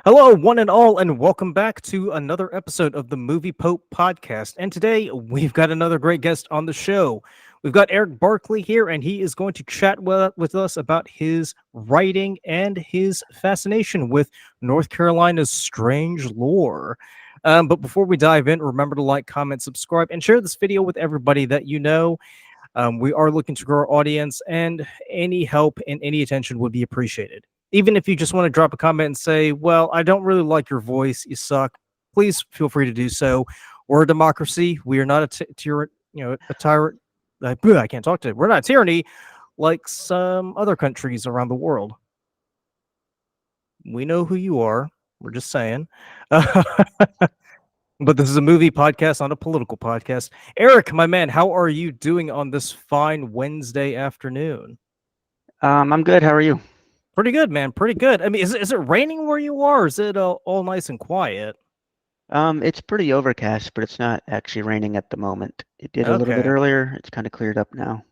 Hello, one and all, and welcome back to another episode of the Movie Pope podcast. And today we've got another great guest on the show. We've got Eric Barclay here, and he is going to chat with us about his writing and his fascination with North Carolina's strange lore. But before we dive in, remember to like, comment, subscribe, and share this video with everybody that you know. We are looking to grow our audience, and any help and any attention would be appreciated. Even if you just want to drop a comment and say, "Well, I don't really like your voice, you suck," please feel free to do so. We're a democracy. We are not a tyrant. I can't talk today. We're not a tyranny like some other countries around the world. We know who you are. We're just saying. But this is a movie podcast, not a political podcast. Eric, my man, how are you doing on this fine Wednesday afternoon? I'm good. How are you? Pretty good, man. Pretty good. I mean, is it raining where you are? Or is it all nice and quiet? It's pretty overcast, but it's not actually raining at the moment. It did a little bit Okay. earlier. It's kind of cleared up now.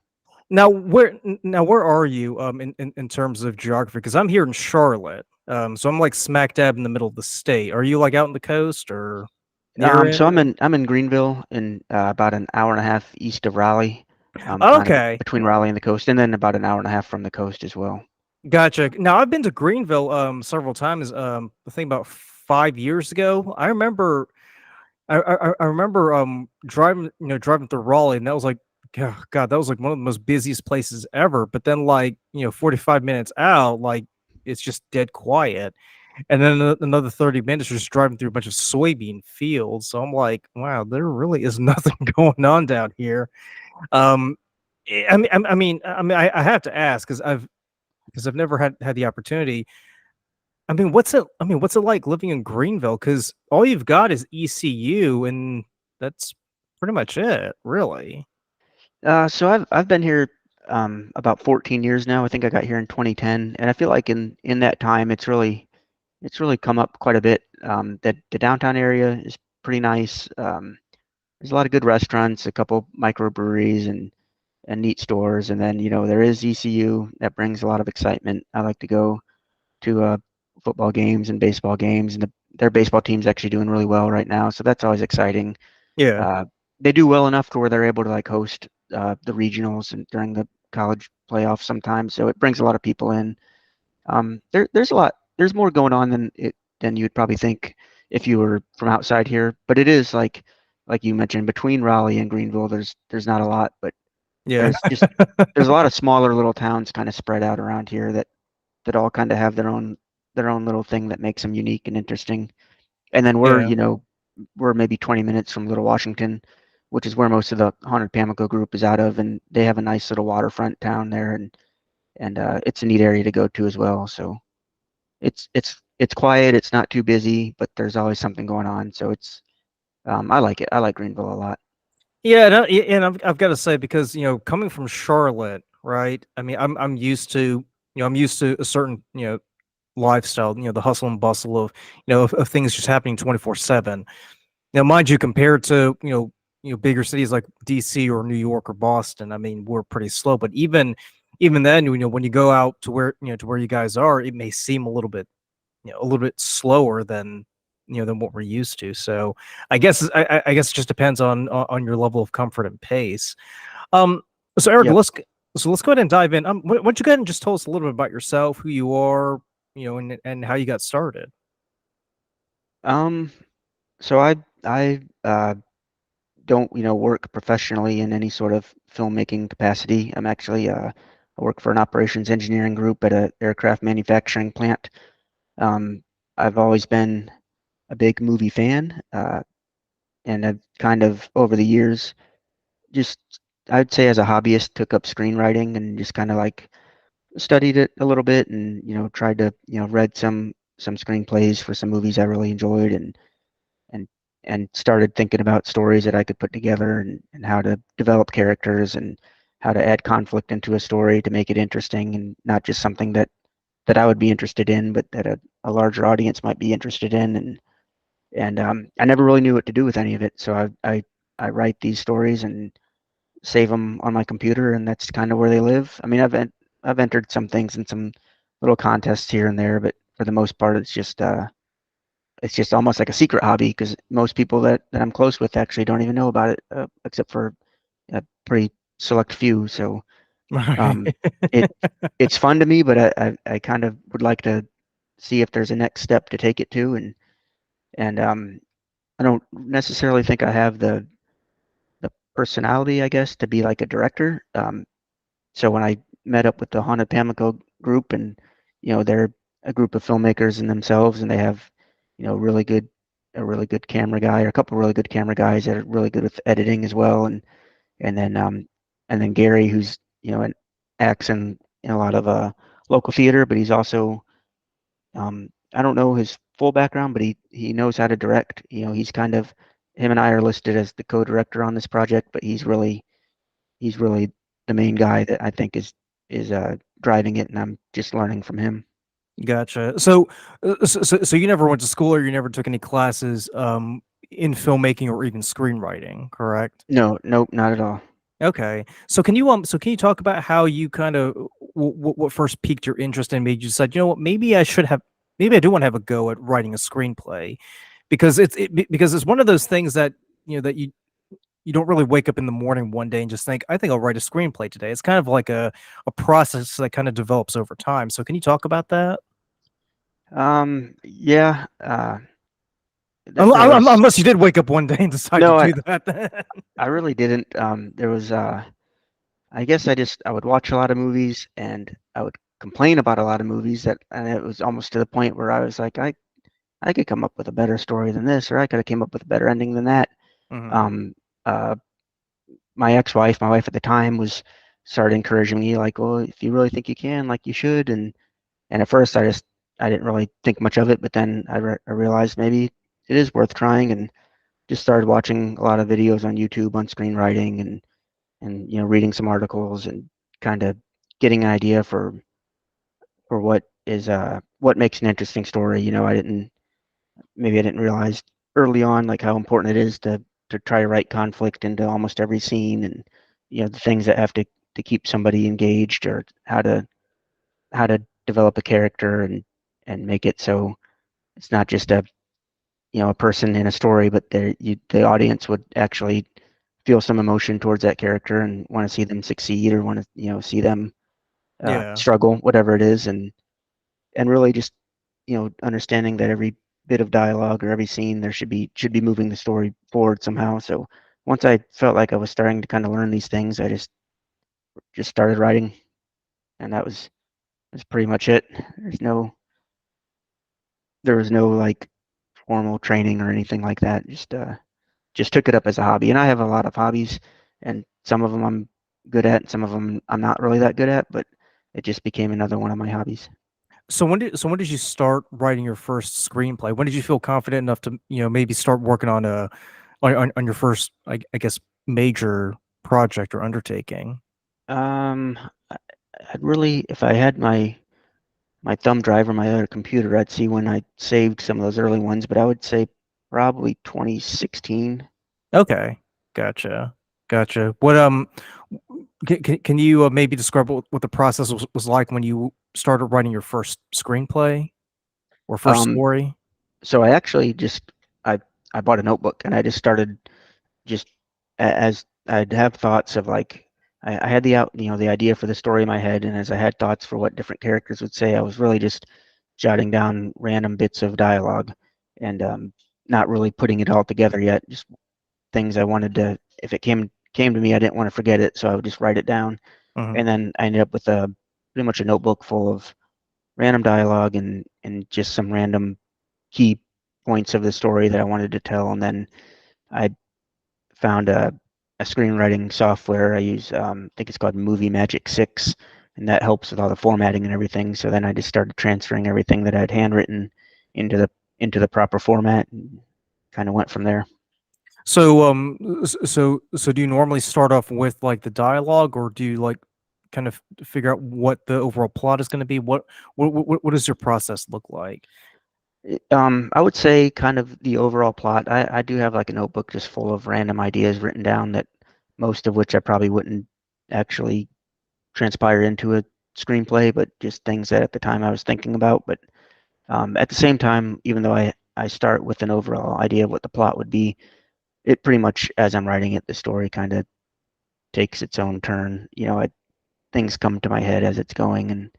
Now where are you in terms of geography? Because I'm here in Charlotte. So I'm like smack dab in the middle of the state. Are you like out on the coast or near it? So I'm in Greenville, and about an hour and a half east of Raleigh. Kind of Okay. between Raleigh and the coast, and then about an hour and a half from the coast as well. Gotcha. Now I've been to Greenville several times. I think about 5 years ago. I remember driving through Raleigh, and that was like God, that was like one of the most busiest places ever. But then 45 minutes out, like it's just dead quiet. And then another 30 minutes just driving through a bunch of soybean fields. So I'm like, wow, there really is nothing going on down here. Um I have to ask because I've never had the opportunity. What's it like living in Greenville? Because all you've got is ECU, and that's pretty much it, really. So I've been here about 14 years now. I think I got here in 2010, and I feel like in that time it's really come up quite a bit. That the downtown area is pretty nice. There's a lot of good restaurants, a couple microbreweries, and neat stores. And then there is ECU that brings a lot of excitement. I like to go to football games and baseball games, and their baseball team's actually doing really well right now, so that's always exciting. Yeah, Uh, they do well enough to where they're able to like host the regionals and during the college playoffs sometimes, so it brings a lot of people in. There's a lot. There's more going on than you'd probably think if you were from outside here. But it is like you mentioned, between Raleigh and Greenville, there's not a lot, but yeah, there's just there's a lot of smaller little towns kind of spread out around here that all kind of have their own little thing that makes them unique and interesting. And then we're yeah, you know we're maybe 20 minutes from Little Washington, which is where most of the Haunted Pamlico group is out of, and they have a nice little waterfront town there, and it's a neat area to go to as well. So it's quiet, it's not too busy, but there's always something going on. So I like it. I like Greenville a lot. yeah. And I've got to say because coming from Charlotte, right? I mean, I'm used to a certain lifestyle, the hustle and bustle of of things just happening 24/7. Now, mind you, compared to bigger cities like DC or New York or Boston, I mean, we're pretty slow. But even then, when you go out to where you guys are, it may seem a little bit slower than what we're used to. So I guess it just depends on your level of comfort and pace. Um, so Eric, Yep. let's go ahead and dive in. Why don't you go ahead and just tell us a little bit about yourself, who you are, and how you got started. Um, so I don't work professionally in any sort of filmmaking capacity. I work for an operations engineering group at a aircraft manufacturing plant. Um, I've always been a big movie fan, and I've kind of over the years just I'd say as a hobbyist took up screenwriting and just kind of like studied it a little bit, and tried to read some screenplays for some movies I really enjoyed, and and started thinking about stories that I could put together, and how to develop characters, and how to add conflict into a story to make it interesting, and not just something that I would be interested in, but that a larger audience might be interested in. And I never really knew what to do with any of it, so I write these stories and save them on my computer, and that's kind of where they live. I mean, I've entered some things in some little contests here and there, but for the most part, it's just it's just almost like a secret hobby because most people that I'm close with actually don't even know about it, except for a pretty select few. So Right. um, it it's fun to me, but I kind of would like to see if there's a next step to take it to, and I don't necessarily think I have the personality, I guess, to be like a director. So when I met up with the Haunted Pamlico group, and they're a group of filmmakers in themselves, and they have really good a really good camera guy, or a couple of really good camera guys that are really good with editing as well, and then and then Gary, who's an acts in a lot of local theater, but he's also I don't know his full background, but he knows how to direct. He's kind of him and I are listed as the co-director on this project, but he's really the main guy that I think is driving it, and I'm just learning from him. Gotcha. So you never went to school or you never took any classes in filmmaking or even screenwriting, correct? No, nope, not at all. Okay. So can you talk about how you kind of what first piqued your interest and made you decide, you know what, maybe I do want to have a go at writing a screenplay because because it's one of those things that, that you don't really wake up in the morning one day and just think, I think I'll write a screenplay today. It's kind of like a process that kind of develops over time. So can you talk about that? Yeah, there was Unless you did wake up one day and decide to no, I do that. Then. I really didn't. There was I guess I would watch a lot of movies, and I would complain about a lot of movies, and it was almost to the point where I was like, I could come up with a better story than this, or I could have came up with a better ending than that. Hmm. Um, uh, my wife at the time, was started encouraging me like, well, if you really think you can, like you should. And at first I didn't really think much of it, but then I realized maybe it is worth trying, and just started watching a lot of videos on YouTube on screenwriting, and reading some articles, and kind of getting an idea for what makes an interesting story. I didn't realize early on like how important it is to try to write conflict into almost every scene, and the things that have to keep somebody engaged, or how to develop a character, and make it so it's not just a person in a story, but the audience would actually feel some emotion towards that character and want to see them succeed, or want to see them Yeah. struggle, whatever it is, and really just understanding that every bit of dialogue or every scene there should be moving the story forward somehow. So once I felt like I was starting to kind of learn these things, I just started writing, and that's pretty much it. There was no like formal training or anything like that. Just took it up as a hobby. And I have a lot of hobbies, and some of them I'm good at, and some of them I'm not really that good at, but it just became another one of my hobbies. So when did you start writing your first screenplay? When did you feel confident enough to, maybe start working on on your first, I guess, major project or undertaking? Um, I- I'd really, if I had my thumb drive or my other computer, I'd see when I saved some of those early ones, but I would say probably 2016. Okay, gotcha, gotcha. Can you maybe describe what the process was like when you started writing your first screenplay or first Um, story? so I actually just I I bought a notebook, and I just started, just as I'd have thoughts of like, I had the idea for the story in my head, and as I had thoughts for what different characters would say, I was really just jotting down random bits of dialogue, and not really putting it all together yet. Just things I wanted to, if it came to me, I didn't want to forget it, so I would just write it down. Hmm. And then I ended up with a pretty much a notebook full of random dialogue, and just some random key points of the story that I wanted to tell. And then I found a screenwriting software I use. I think it's called Movie Magic 6, and that helps with all the formatting and everything. So then I just started transferring everything that I'd handwritten into the proper format, and kind of went from there. So do you normally start off with like the dialogue, or do you like kind of figure out what the overall plot is going to be? What does your process look like? I would say kind of the overall plot. I do have like a notebook just full of random ideas written down, that most of which I probably wouldn't actually transpire into a screenplay, but just things that at the time I was thinking about. But at the same time, even though I start with an overall idea of what the plot would be. It pretty much, as I'm writing it, the story kind of takes its own turn. Things come to my head as it's going,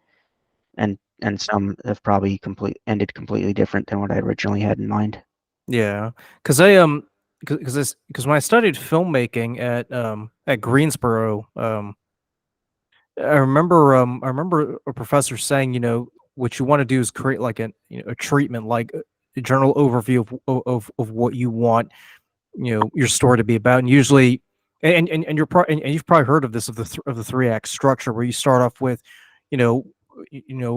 and some have probably ended completely different than what I originally had in mind. Yeah, because because when I studied filmmaking at Greensboro, I remember a professor saying, what you want to do is create like a treatment, like a general overview of what you want, your story to be about. And usually, and and you've probably heard of this, of the three act structure, where you start off with, you know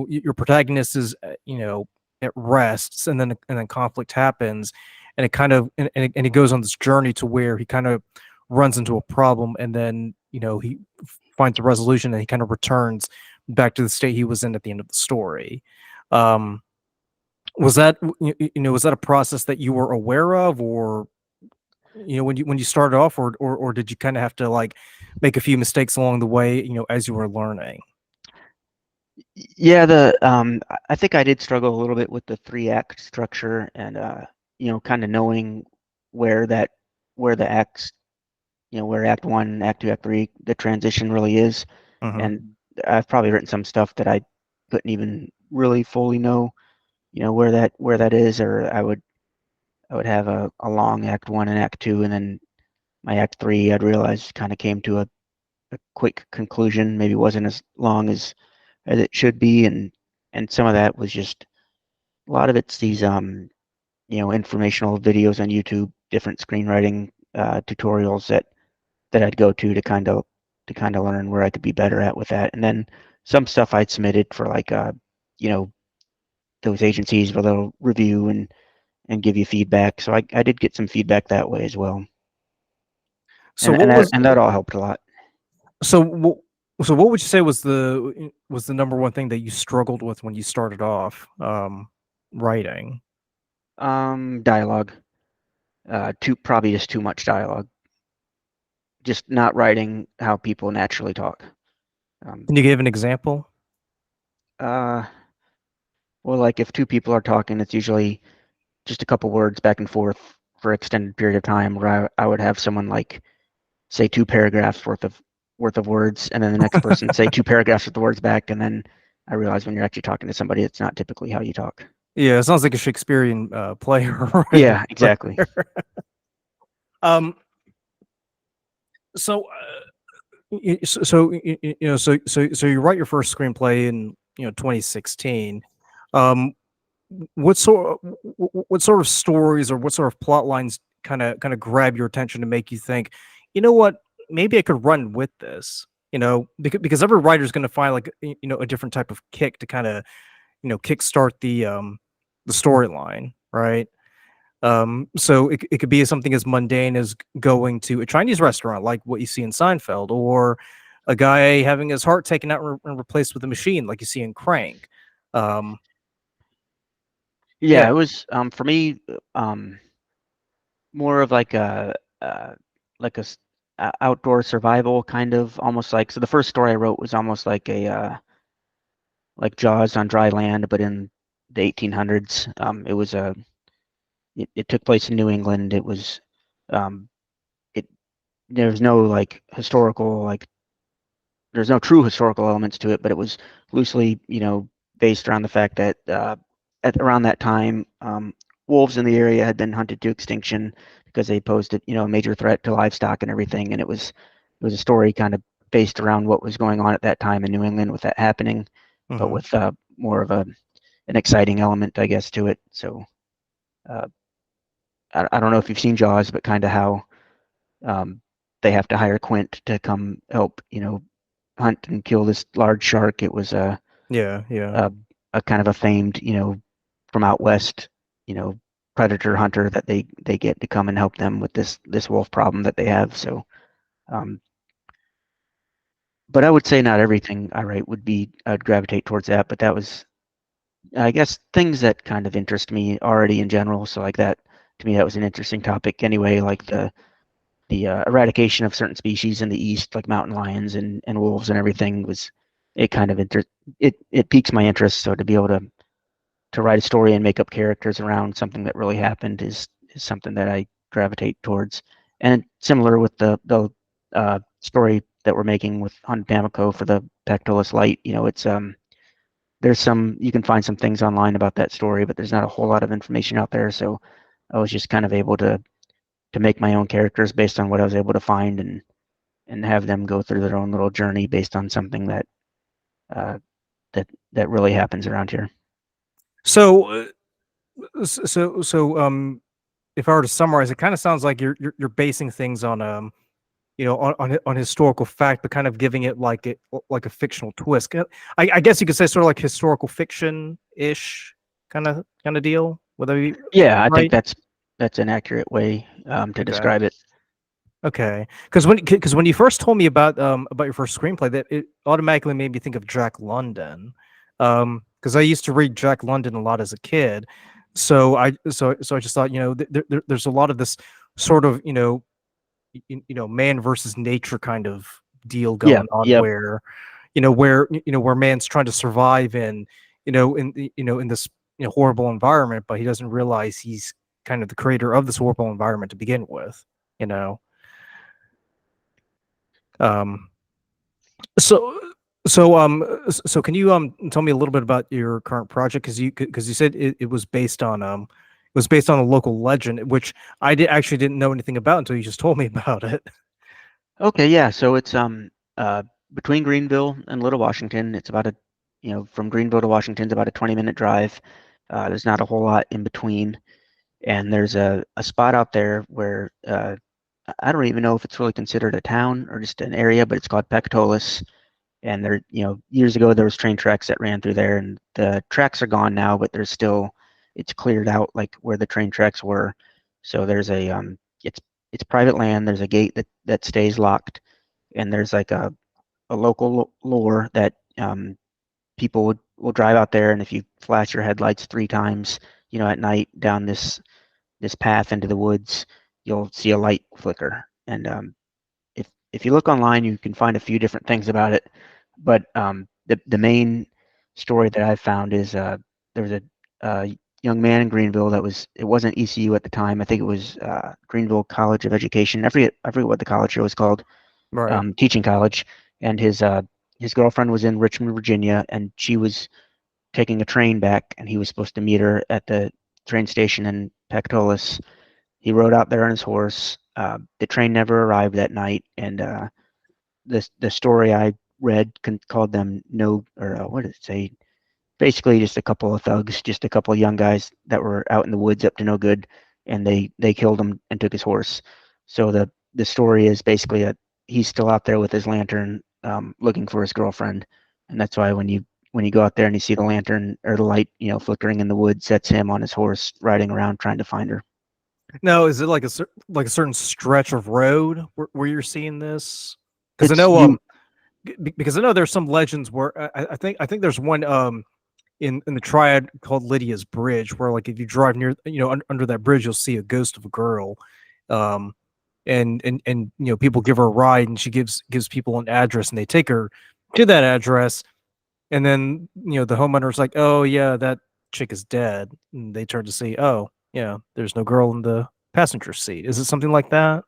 your protagonist is, at rest, and then conflict happens, and it kind of and he goes on this journey to where he kind of runs into a problem, and then he finds a resolution, and he kind of returns back to the state he was in at the end of the story. um was that was that a process that you were aware of, or when you started off, or did you kind of have to like make a few mistakes along the way, as you were learning? Yeah, I think I did struggle a little bit with the three act structure, and kind of knowing where that where the acts, where Act One, Act Two, Act Three, the transition really is. Hmm. And I've probably written some stuff that I couldn't even really fully know, where that is, or I would have a long Act One and Act Two, and then my Act Three, I'd realize kind of came to a quick conclusion. Maybe wasn't as long as it should be, and some of that was just a lot of it's these informational videos on YouTube, different screenwriting tutorials that I'd go to kind of learn where I could be better at with that. And then some stuff I'd submitted for like you know those agencies where they'll review and give you feedback. So I did get some feedback that way as well, So and what and that was and that all helped a lot. so what so what would you say was the number one thing that you struggled with when you started off writing? Dialogue, too probably just too much dialogue, just not writing how people naturally talk. Um, Can you give an example? uh, well, like if two people are talking, it's usually just a couple words back and forth for extended period of time, where I would have someone like say two paragraphs worth of words, and then the next person say two paragraphs worth of words back, and then I realize when you're actually talking to somebody, it's not typically how you talk. Yeah, it sounds like a Shakespearean play right Yeah, exactly. there. um so so you write your first screenplay in 2016. um what sort of stories, or what sort of plot lines kind of grab your attention to make you think, what, maybe I could run with this, because every writer's going to find like a different type of kick to kind of kickstart the storyline, right? So it could be something as mundane as going to a Chinese restaurant, like what you see in Seinfeld, or a guy having his heart taken out and replaced with a machine, like you see in Crank. um Yeah, yeah. it was for me um, more of uh, like outdoor survival kind of, almost like, so the first story I wrote was almost like a like Jaws on dry land, but in the 1800s. It took place in New England. Um, it there was no like historical, like there's no true historical elements to it, but it was loosely, based around the fact that at around that time, wolves in the area had been hunted to extinction because they posed a major threat to livestock and everything, and it was a story kind of based around what was going on at that time in New England with that happening, but Hmm. with more of an exciting element, I guess, to it. So uh, I don't know if you've seen Jaws, but kind of how um, they have to hire Quint to come help, hunt and kill this large shark. It was Yeah, yeah. a, a kind of a famed, from out west, you know, predator hunter that they get to come and help them with this wolf problem that they have. So, um, but I would say not everything I write I'd gravitate towards that. But that was, I guess, things that kind of interest me already in general. So like that, to me, that was an interesting topic anyway. Like the eradication of certain species in the east, like mountain lions and wolves and everything, was it kind of it piques my interest. So to be able to to write a story and make up characters around something that really happened is something that I gravitate towards. And similar with the story that we're making with Haunted Pamlico for the Pactolus Light, it's there's you can find some things online about that story, but there's not a whole lot of information out there. So I was just kind of able to make my own characters based on what I was able to find and have them go through their own little journey based on something uh, that really happens around here. So, if I were to summarize, it kind of sounds like you're basing things on on historical fact, but kind of giving it like a fictional twist. I guess you could say sort of like historical fiction ish kind of deal. Would that be Yeah, I think right? that's an accurate way to Okay. describe it. Okay, because when you first told me about your first screenplay, that it automatically made me think of Jack London, because I used to read Jack London a lot as a kid, so I just thought there's a lot of this sort of man versus nature kind of deal Yeah, going on yep. where where man's trying to survive in this horrible environment, but he doesn't realize he's kind of the creator of this horrible environment to begin with, you know. Um, so so can you tell me a little bit about your current project? Because you said it was based on a local legend, which actually didn't know anything about until you just told me about it. Okay, yeah. So it's uh between Greenville and Little Washington. It's about from Greenville to Washington is about a 20-minute drive. There's not a whole lot in between, and there's a spot out there where I don't even know if it's really considered a town or just an area, but it's called Pecatolis. And there, years ago there was train tracks that ran through there, and the tracks are gone now, but there's still it's cleared out like where the train tracks were. So there's it's private land. There's a gate that stays locked, and there's like a local lore that people will drive out there, and if you flash your headlights 3 times, at night down this path into the woods, you'll see a light flicker. And if you look online, you can find a few different things about it. But the main story that I found is there was a young man in Greenville it wasn't ECU at the time. I think it was Greenville College of Education. I forget what the college here was called, Right. teaching college. And his girlfriend was in Richmond, Virginia, and she was taking a train back, and he was supposed to meet her at the train station in Pecatolis. He rode out there on his horse. The train never arrived that night, and the story I read called them no, or what did it say? Basically, just a couple of thugs, just a couple of young guys that were out in the woods up to no good, and they killed him and took his horse. So the story is basically that he's still out there with his lantern, looking for his girlfriend, and that's why when you go out there and you see the lantern or the light, flickering in the woods, that's him on his horse riding around trying to find her. Now, is it like like a certain stretch of road where you're seeing this? Because I It's know you. because I know there's some legends where I think there's one in the triad called Lydia's Bridge, where like if you drive near under that bridge, you'll see a ghost of a girl, um, and people give her a ride, and she gives people an address, and they take her to that address, and then the homeowner's like, oh yeah, that chick is dead, and they turn to see, oh yeah, there's no girl in the passenger seat. Is it something like that?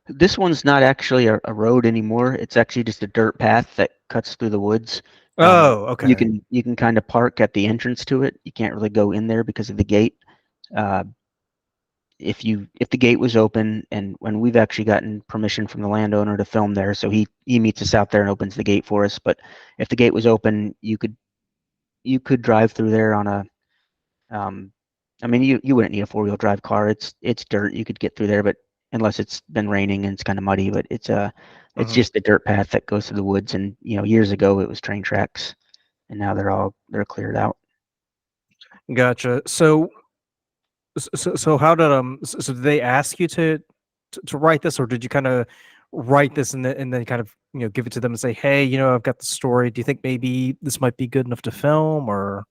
This one's not actually a road anymore. It's actually just a dirt path that cuts through the woods. Oh, You okay. can kind of park at the entrance to it. You can't really go in there because of the gate. Uh, if the gate was open, and when we've actually gotten permission from the landowner to film there, so he meets us out there and opens the gate for us. But if the gate was open, you could drive through there on a um, I mean, you wouldn't need a 4-wheel drive car. It's dirt. You could get through there, but unless it's been raining and it's kind of muddy. But it's Hmm. just a dirt path that goes through the woods. And years ago it was train tracks, and now they're cleared out. Gotcha. So how did so did they ask you to write this, or did you kind of write this and then kind of give it to them and say, hey, I've got the story. Do you think maybe this might be good enough to film, or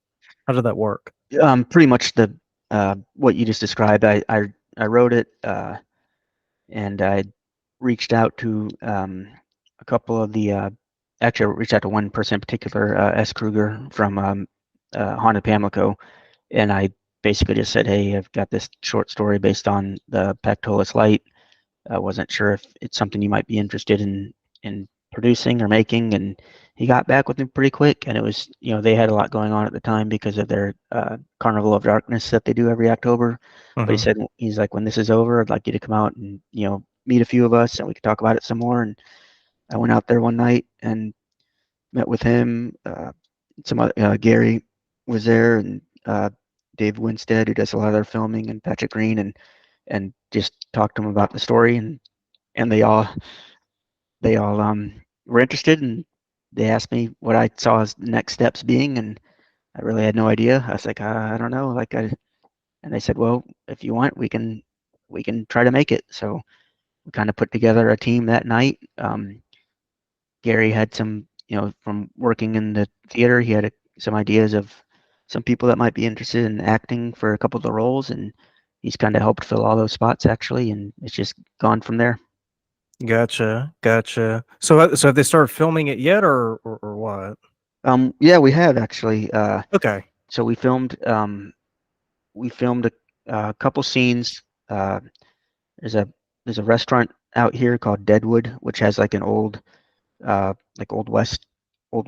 how did that work? Pretty much the what you just described. I wrote it, and I reached out to a couple of the actually I reached out to one person in particular, S. Kruger from Haunted Pamlico, and I basically just said, "Hey, I've got this short story based on the Pactolus light. I wasn't sure if it's something you might be interested in producing or making." And he got back with me pretty quick. And it was, they had a lot going on at the time because of their Carnival of Darkness that they do every October. But Hmm. he's like, when this is over, I'd like you to come out and meet a few of us and we could talk about it some more. And I went out there one night and met with him. Some other, Gary was there, and Dave Winstead, who does a lot of their filming, and Patrick Green, and just talked to them about the story, and they all were interested, and they asked me what I saw as the next steps being, and I really had no idea. I was like, I don't know, and they said, well, if you want, we can try to make it. So we kind of put together a team that night. Gary had some, from working in the theater, he had some ideas of some people that might be interested in acting for a couple of the roles, and he's kind of helped fill all those spots actually, and it's just gone from there. Gotcha, gotcha. So, so have they started filming it yet, or what? Yeah, we have actually. Okay. So we filmed a couple scenes. Uh, there's a there's a restaurant out here called Deadwood, which has like an like old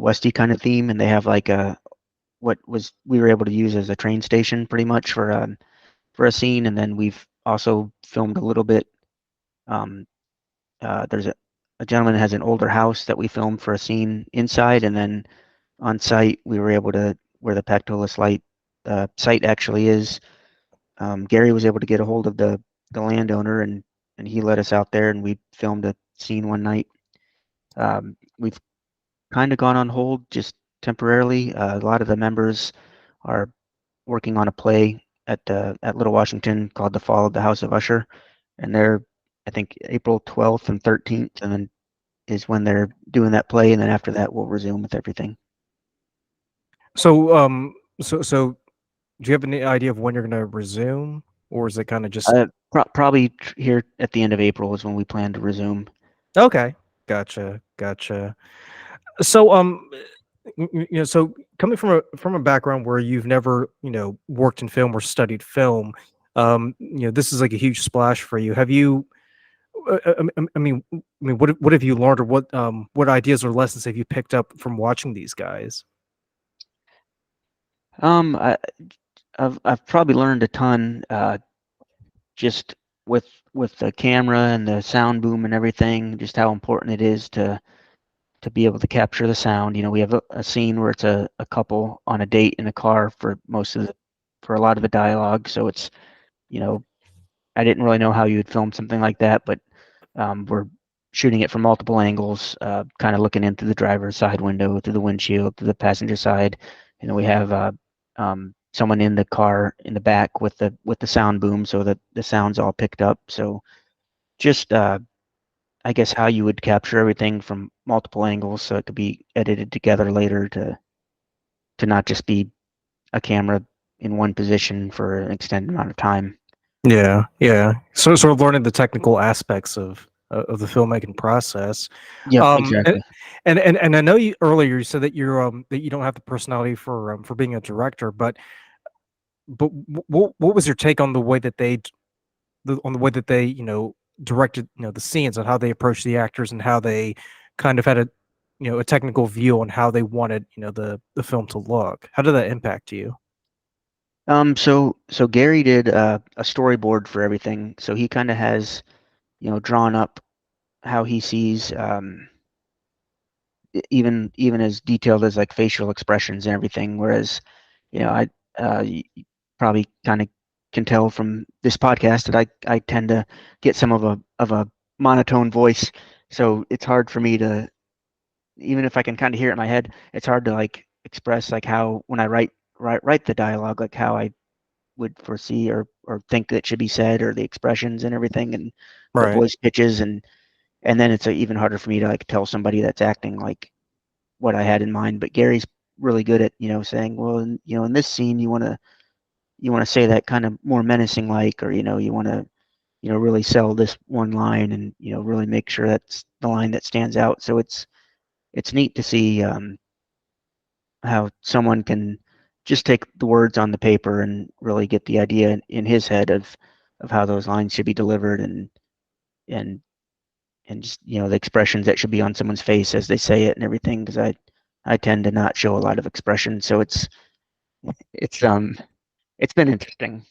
westy kind of theme, and they have like a what was we were able to use as a train station pretty much for a scene. And then we've also filmed a little bit. Um, there's a gentleman that has an older house that we filmed for a scene inside, and then on site we were able to where the Pactolus Light site actually is. Gary was able to get a hold of the landowner, and he let us out there, and we filmed a scene one night. We've kind of gone on hold just temporarily. A lot of the members are working on a play at Little Washington called The Fall of the House of Usher, and they're I think April 12th and 13th, and then is when they're doing that play, and then after that we'll resume with everything. So, so do you have any idea of when you're gonna resume, or is it kind of just Probably here at the end of April is when we plan to resume. okay? Gotcha, gotcha. So, so coming from a background where you've never, worked in film or studied film, this is like a huge splash for you. Have you? I mean, what have you learned, or what ideas or lessons have you picked up from watching these guys? Um, I, I've probably learned a ton, just with with the camera and the sound boom and everything, just how important it is to be able to capture the sound. We have a scene where it's a couple on a date in a car for a lot of the dialogue. So it's, you know, I didn't really know how you would film something like that, but we're shooting it from multiple angles, kind of looking in through the driver's side window, through the windshield, to the passenger side. And then we have someone in the car in the back with the sound boom, so that the sound's all picked up. So just I guess how you would capture everything from multiple angles, so it could be edited together later to not just be a camera in one position for an extended amount of time. Yeah, yeah. So sort of learning the technical aspects of the filmmaking process. Yep, And, exactly. and I know you earlier you said that that you don't have the personality for being a director, but what was your take on the way that on the way that they directed the scenes, and how they approached the actors, and how they kind of had a technical view on how they wanted the film to look? How did that impact you? So Gary did a storyboard for everything. So he kind of has, drawn up how he sees, even as detailed as like facial expressions and everything. Whereas, I you probably kind of can tell from this podcast that I tend to get some of a monotone voice. So it's hard for me to, even if I can kind of hear it in my head, it's hard to like express like how when I write the dialogue, like how I would foresee or think that should be said, or the expressions and everything, and the Right. voice pitches. And then it's even harder for me to like tell somebody that's acting like what I had in mind. But Gary's really good at, saying, well, in this scene you want to say that kind of more menacing, like, or you want to really sell this one line, and really make sure that's the line that stands out. So it's neat to see how someone can just take the words on the paper and really get the idea in his head of how those lines should be delivered and and just the expressions that should be on someone's face as they say it and everything because I tend to not show a lot of expression, so it's it's been interesting.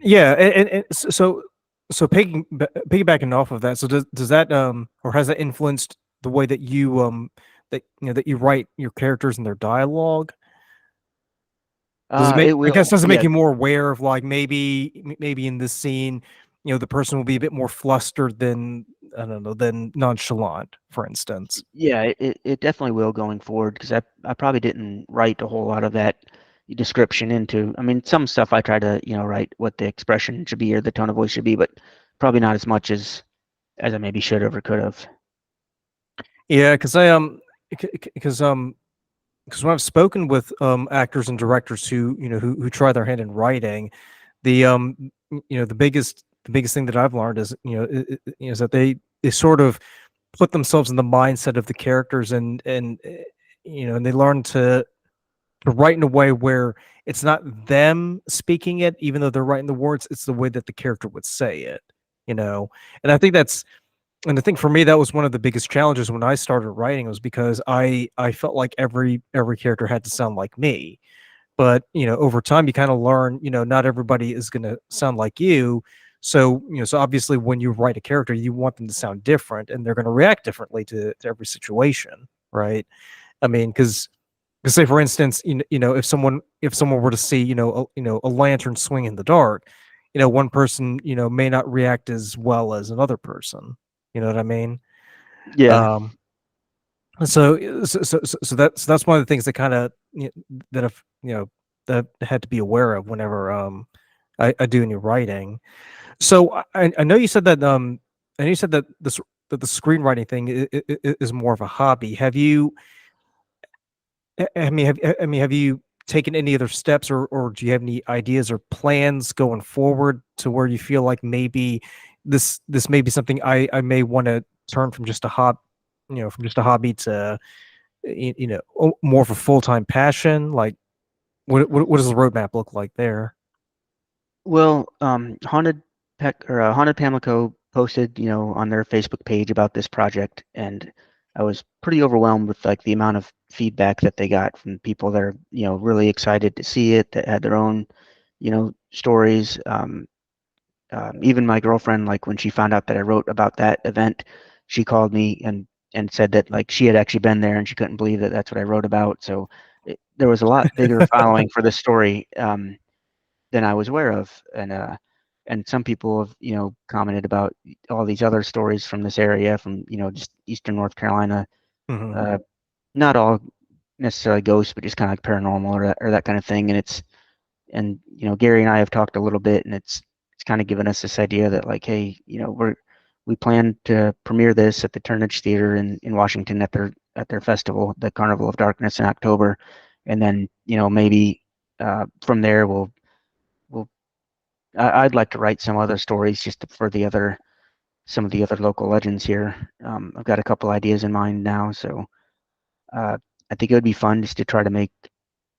Yeah, so piggybacking off of that, so does that or has that influenced the way that you write your characters and their dialogue? Does it make It I guess will, does it make yeah, you more aware of like maybe in this scene, the person will be a bit more flustered than I don't know than nonchalant, for instance. yeah, it definitely will going forward because I probably didn't write a whole lot of that description into. I mean, some stuff I try to write what the expression should be or the tone of voice should be, but probably not as much as I maybe should have or could have. Yeah, because when I've spoken with actors and directors who try their hand in writing, the biggest thing that I've learned is is that they sort of put themselves in the mindset of the characters and they learn to write in a way where it's not them speaking it, even though they're writing the words, it's the way that the character would say it, you know. And I think that's and I think for me that was one of the biggest challenges when I started writing was because I felt like every character had to sound like me. But over time you kind of learn, not everybody is going to sound like you. So so obviously when you write a character, you want them to sound different, and they're going to react differently to every situation, right? I mean, because say for instance, if someone were to see a lantern swing in the dark, one person may not react as well as another person. You know what I mean? Yeah, Um, so that's one of the things that kind of that I've that I had to be aware of whenever I do any writing. So I know you said that I know you said that the screenwriting thing is more of a hobby. Have you have you taken any other steps, or do you have any ideas or plans going forward to where you feel like maybe this may be something I may want to turn from just a hobby to more of a full-time passion? Like what does the roadmap look like there? well, Haunted Pamlico posted, on their Facebook page about this project, and I was pretty overwhelmed with like the amount of feedback that they got from people that are, really excited to see it, that had their own, stories. Even my girlfriend, like when she found out that I wrote about that event, she called me and said that like she had actually been there and she couldn't believe that that's what I wrote about. So there was a lot bigger following for this story. Than I was aware of. And some people have, commented about all these other stories from this area, from, just Eastern North Carolina. Hmm. Uh, Not all necessarily ghosts, but just kind of like paranormal or that kind of thing. And Gary and I have talked a little bit, and it's kind of given us this idea that like, hey, we plan to premiere this at the Turnage Theater in Washington at their festival, the Carnival of Darkness in October, and then maybe from there we'll I'd like to write some other stories just for some of the other local legends here. I've got a couple ideas in mind now, so uh, I think it would be fun just to try to make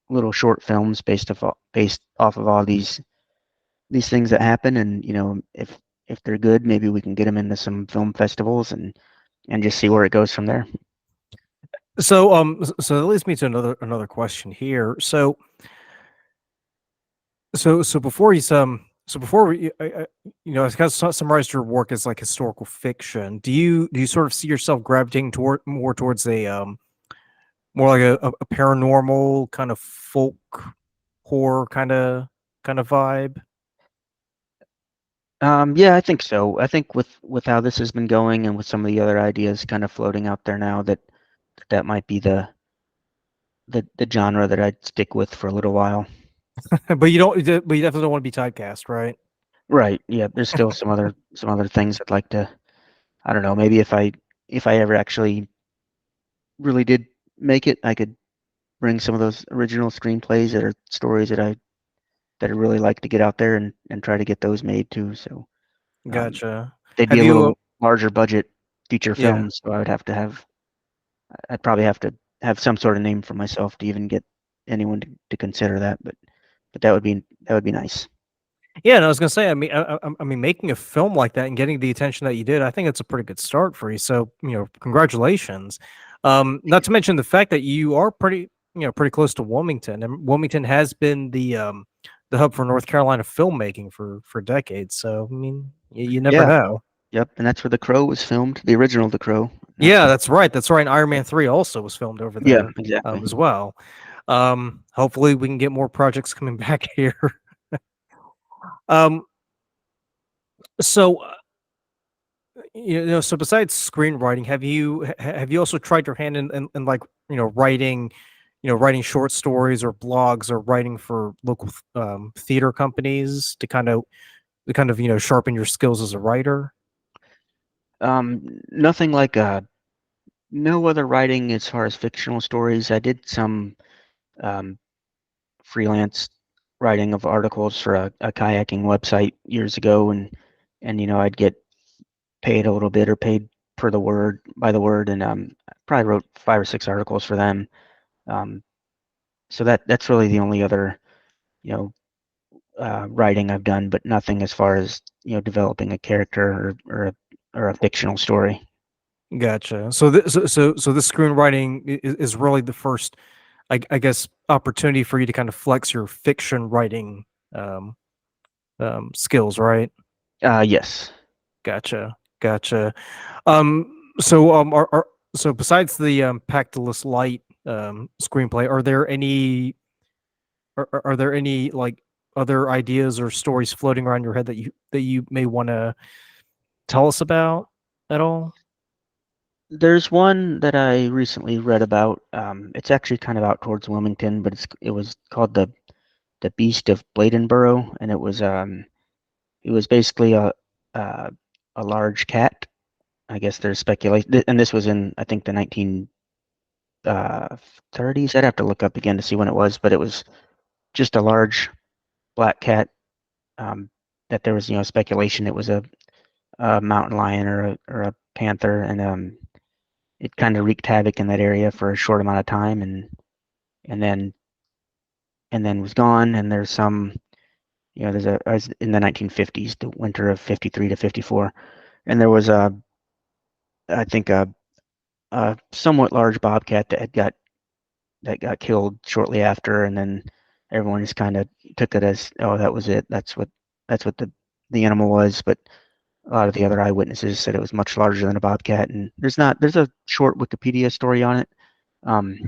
little short films based off of all these things that happen, and if they're good, maybe we can get them into some film festivals and just see where it goes from there. So that leads me to another question here. So before he's so before we I kind of summarized your work as like historical fiction. Do you sort of see yourself gravitating more towards a more like a paranormal kind of folk horror kind of vibe? Yeah, I think so. I think with how this has been going and with some of the other ideas kind of floating out there now, that might be the genre that I'd stick with for a little while. But you definitely don't want to be typecast, right? Right. Yeah, there's still some other things I'd like to, I don't know, maybe if I ever actually really did make it, I could bring some of those original screenplays that are stories that I really like to get out there and try to get those made too. So um, Gotcha. they'd be Have a you? little larger budget feature Yeah. films, so I'd probably have to have some sort of name for myself to even get anyone to consider that, but that would be nice. Yeah, and I was gonna say, I mean, making a film like that and getting the attention that you did, I think it's a pretty good start for you. So, congratulations. Thank Not to mention the fact that you are pretty close to Wilmington, and Wilmington has been the hub for North Carolina filmmaking for decades. So, I mean, you you. never Yeah, know. yep, and that's where The Crow was filmed, the original The Crow. That's Yeah, before. that's right. That's right. And Iron Man 3 also was filmed over Yeah, there, exactly. as well. Hopefully we can get more projects coming back here. Um, so so besides screenwriting, have you also tried your hand in like writing, writing short stories or blogs or writing for local theater companies to kind of sharpen your skills as a writer? Nothing like no other writing as far as fictional stories. I did some um, freelance writing of articles for a kayaking website years ago, and I'd get paid a little bit or paid per the word by the word, and I probably wrote 5 or 6 articles for them. Um, so that's really the only other you know writing I've done, but nothing as far as developing a character or a fictional story. Gotcha. So this screenwriting is really the first, I guess, opportunity for you to kind of flex your fiction writing um, skills, right? Yes. Gotcha. Gotcha. Um, so besides the Pactolus Light screenplay, are there any like other ideas or stories floating around your head that you may want to tell us about at all? There's one that I recently read about. It's actually kind of out towards Wilmington, but it was called the Beast of Bladenboro, and it was basically uh, a large cat. I guess there's speculation, and this was in I think the 19 30s. I'd have to look up again to see when it was, but it was just a large black cat. Um, that there was speculation it was a mountain lion or a panther, and it kind of wreaked havoc in that area for a short amount of time, and then was gone. And there's some, there's a I was in the 1950s, the winter of 53 to 54, and there was I think a somewhat large bobcat that got killed shortly after, and then everyone just kind of took it as, oh, that was it. That's what the animal was, but a lot of the other eyewitnesses said it was much larger than a bobcat, and there's a short Wikipedia story on it.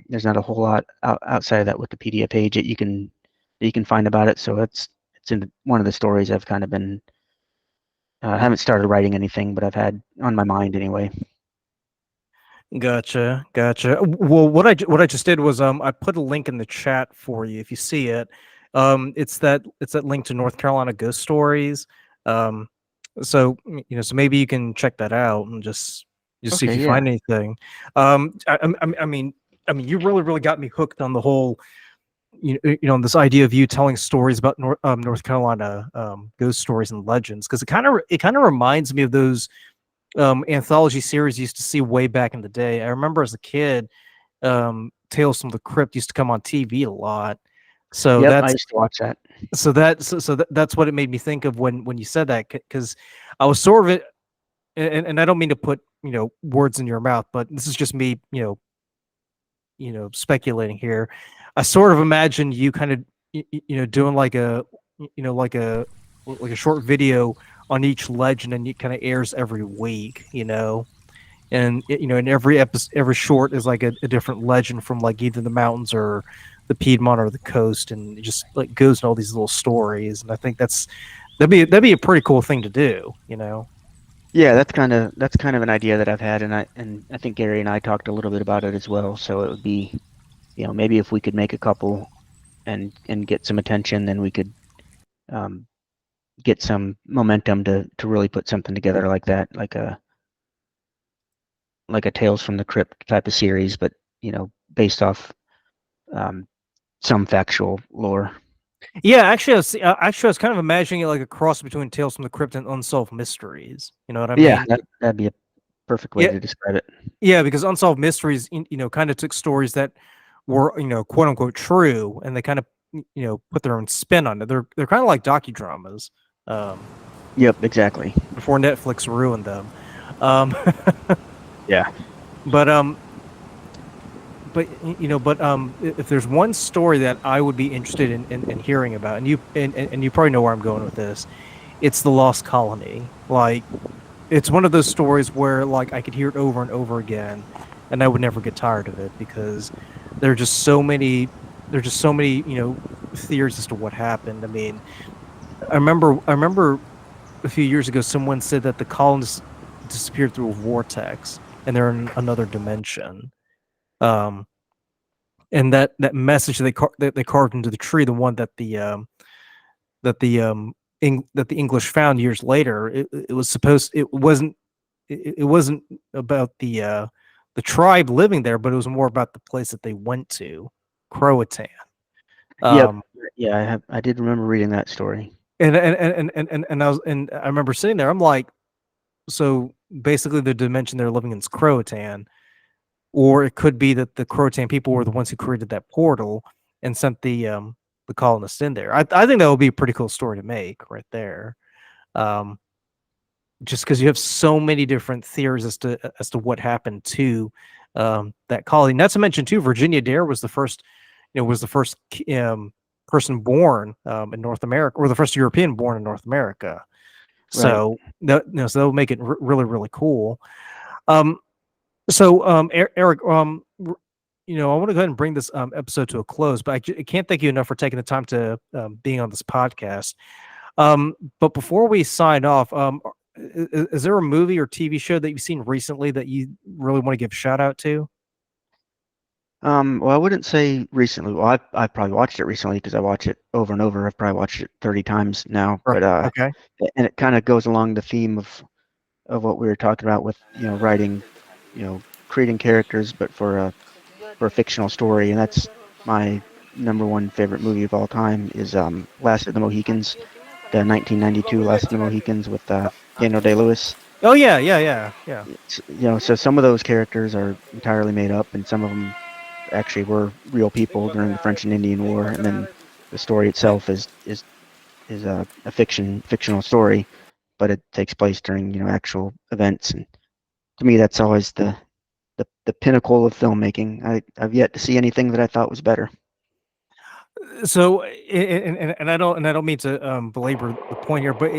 There's not a whole lot outside of that Wikipedia page that you can find about it. So it's in one of the stories I've kind of been haven't started writing anything, but I've had on my mind anyway. Gotcha, gotcha. Well, what I just did was I put a link in the chat for you if you see it. It's that link to North Carolina ghost stories. Um, so maybe you can check that out and just see if Okay, you yeah, find anything. I mean, you really got me hooked on the whole on this idea of you telling stories about North Carolina ghost stories and legends because it kind of reminds me of those anthology series you used to see way back in the day. I remember as a kid, Tales from the Crypt used to come on TV a lot. So yep. I that's used to watch that. that's what it made me think of when you said that because I was sort of it, and I don't mean to put words in your mouth, but this is just me speculating here. I sort of imagine you kind of doing like a like a short video on each legend, and it kind of airs every week, and in every episode, every short is like a different legend from like either the mountains or the Piedmont or the coast, and it just like goes in all these little stories. And I think that'd be a pretty cool thing to do. Yeah, that's kind of an idea that I've had, and I think Gary and I talked a little bit about it as well. So it would be, maybe if we could make a couple and get some attention, then we could um, get some momentum to really put something together like that, like a Tales from the Crypt type of series, but based off um, some factual lore. Yeah, actually, I was kind of imagining it like a cross between Tales from the Crypt and Unsolved Mysteries. You know what I Yeah, mean? that'd be a perfect way Yeah, to describe it. yeah, because Unsolved Mysteries, kind of took stories that were, quote unquote true, and they kind of, put their own spin on it. They're kind of like docudramas, Yep, exactly. before Netflix ruined them. Um, Yeah. but if there's one story that I would be interested in hearing about, and you probably know where I'm going with this, it's the Lost Colony. Like, it's one of those stories where, like, I could hear it over and over again, and I would never get tired of it, because there are just so many theories as to what happened. I mean, I remember a few years ago someone said that the colonists disappeared through a vortex and they're in another dimension. Um, and that message that they carved into the tree, the one that the English found years later, it was supposed it wasn't about the tribe living there, but it was more about the place that they went to, Croatan. Yep. Um, Yeah, I did remember reading that story. and I remember sitting there. I'm like, so basically, the dimension they're living in is Croatan, or it could be that the Croatan people were the ones who created that portal and sent the colonists in there. I think that would be a pretty cool story to make right there. Um, just because you have so many different theories as to what happened to that colony. Not to mention too, Virginia Dare was the first, person born in North America, or the first European born in North America. Right. So so that would make it really really cool. Um, Eric, I want to go ahead and bring this episode to a close, but I can't thank you enough for taking the time to being on this podcast. But before we sign off, is there a movie or TV show that you've seen recently that you really want to give a shout out to? Well, I wouldn't say recently. Well, I've probably watched it recently because I watch it over and over. I've probably watched it 30 times now. Right. But Okay. and it kind of goes along the theme of what we were talking about with, writing, creating characters, but for a fictional story. And that's my number one favorite movie of all time is Last of the Mohicans, the 1992 Last of the Mohicans with Daniel Day-Lewis. Oh yeah, yeah, yeah, yeah. So some of those characters are entirely made up, and some of them actually were real people during the French and Indian War, and then the story itself is a fictional story, but it takes place during actual events. And to me, that's always the pinnacle of filmmaking. I've yet to see anything that I thought was better. So, and I don't mean to belabor the point here, but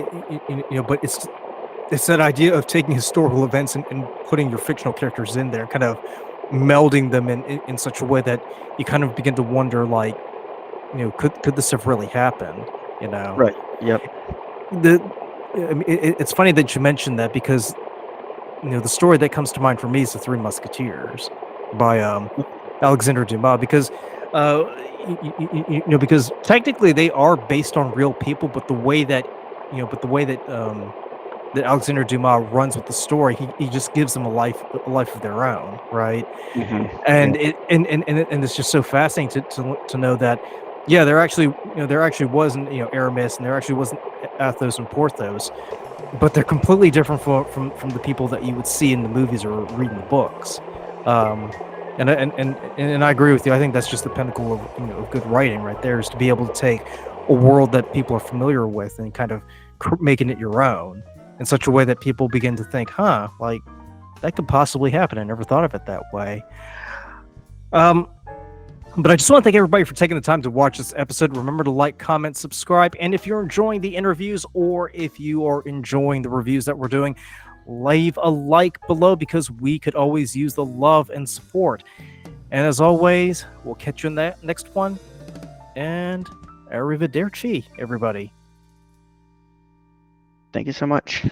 but it's that idea of taking historical events and putting your fictional characters in there, kind of melding them in such a way that you kind of begin to wonder, like, could this have really happened? You know, Right. Yep. the I mean, it's funny that you mentioned that, because the story that comes to mind for me is the Three Musketeers by Alexander Dumas, because because technically they are based on real people, but the way that Alexander Dumas runs with the story, he just gives them a life of their own, right? And Yep. and it's just so fascinating to know that, yeah, there actually wasn't, Aramis, and there actually wasn't Athos and Porthos, but they're completely different from the people that you would see in the movies or read in the books. Um, and I agree with you. I think that's just the pinnacle of, of good writing right there, is to be able to take a world that people are familiar with and kind of making it your own in such a way that people begin to think, huh, like, that could possibly happen. I never thought of it that way. Um, but I just want to thank everybody for taking the time to watch this episode. Remember to like, comment, subscribe, and if you're enjoying the interviews, or if you are enjoying the reviews that we're doing, leave a like below, because we could always use the love and support. And as always, we'll catch you in that next one. And arrivederci, everybody. Thank you so much.